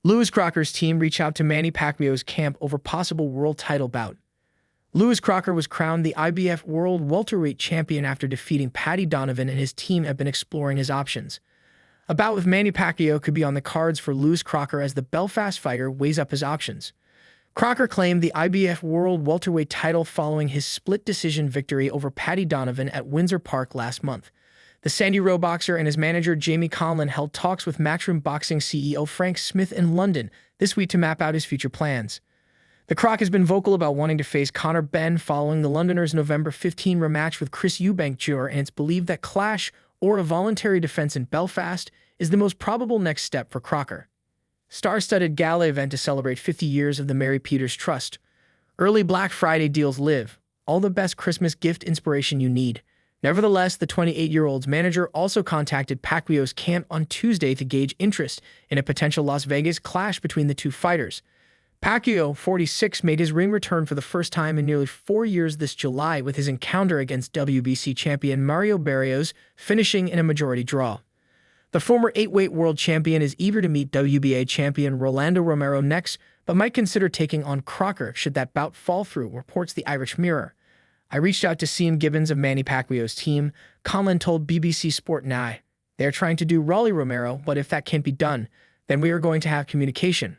Lewis Crocker's team reached out to Manny Pacquiao's camp over possible world title bout. Lewis Crocker was crowned the IBF World Welterweight Champion after defeating Paddy Donovan, and his team have been exploring his options. A bout with Manny Pacquiao could be on the cards for Lewis Crocker as the Belfast fighter weighs up his options. Crocker claimed the IBF World Welterweight title following his split decision victory over Paddy Donovan at Windsor Park last month. The Sandy Row boxer and his manager Jamie Conlon held talks with Matchroom Boxing CEO Frank Smith in London this week to map out his future plans. The Croc has been vocal about wanting to face Conor Benn following the Londoner's November 15 rematch with Chris Eubank Jr., and it's believed that clash or a voluntary defense in Belfast is the most probable next step for Crocker. Star-studded gala event to celebrate 50 years of the Mary Peters Trust. Early Black Friday deals live. All the best Christmas gift inspiration you need. Nevertheless, the 28-year-old's manager also contacted Pacquiao's camp on Tuesday to gauge interest in a potential Las Vegas clash between the two fighters. Pacquiao, 46, made his ring return for the first time in nearly 4 years this July with his encounter against WBC champion Mario Barrios, finishing in a majority draw. The former 8-weight world champion is eager to meet WBA champion Rolando Romero next, but might consider taking on Crocker should that bout fall through, reports the Irish Mirror. I reached out to Cian Gibbons of Manny Pacquiao's team. Conlon told BBC Sport Now, "They're trying to do Rolly Romero, but if that can't be done, then we are going to have communication.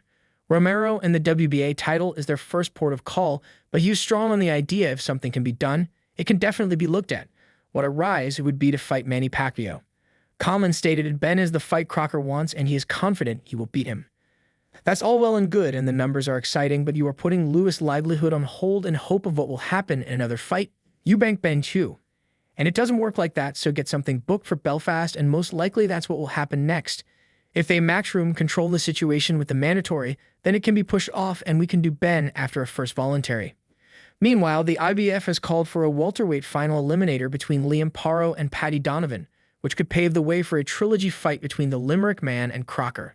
Romero and the WBA title is their first port of call, but he was strong on the idea if something can be done, it can definitely be looked at. What a rise it would be to fight Manny Pacquiao." Conlon stated Ben is the fight Crocker wants, and he is confident he will beat him. That's all well and good, and the numbers are exciting, but you are putting Lewis' livelihood on hold in hope of what will happen in another fight. Eubank Ben too. And it doesn't work like that, so get something booked for Belfast, and most likely that's what will happen next. If they Matchroom control the situation with the mandatory, then it can be pushed off and we can do Ben after a first voluntary. Meanwhile, the IBF has called for a welterweight final eliminator between Liam Paro and Paddy Donovan, which could pave the way for a trilogy fight between the Limerick Man and Crocker.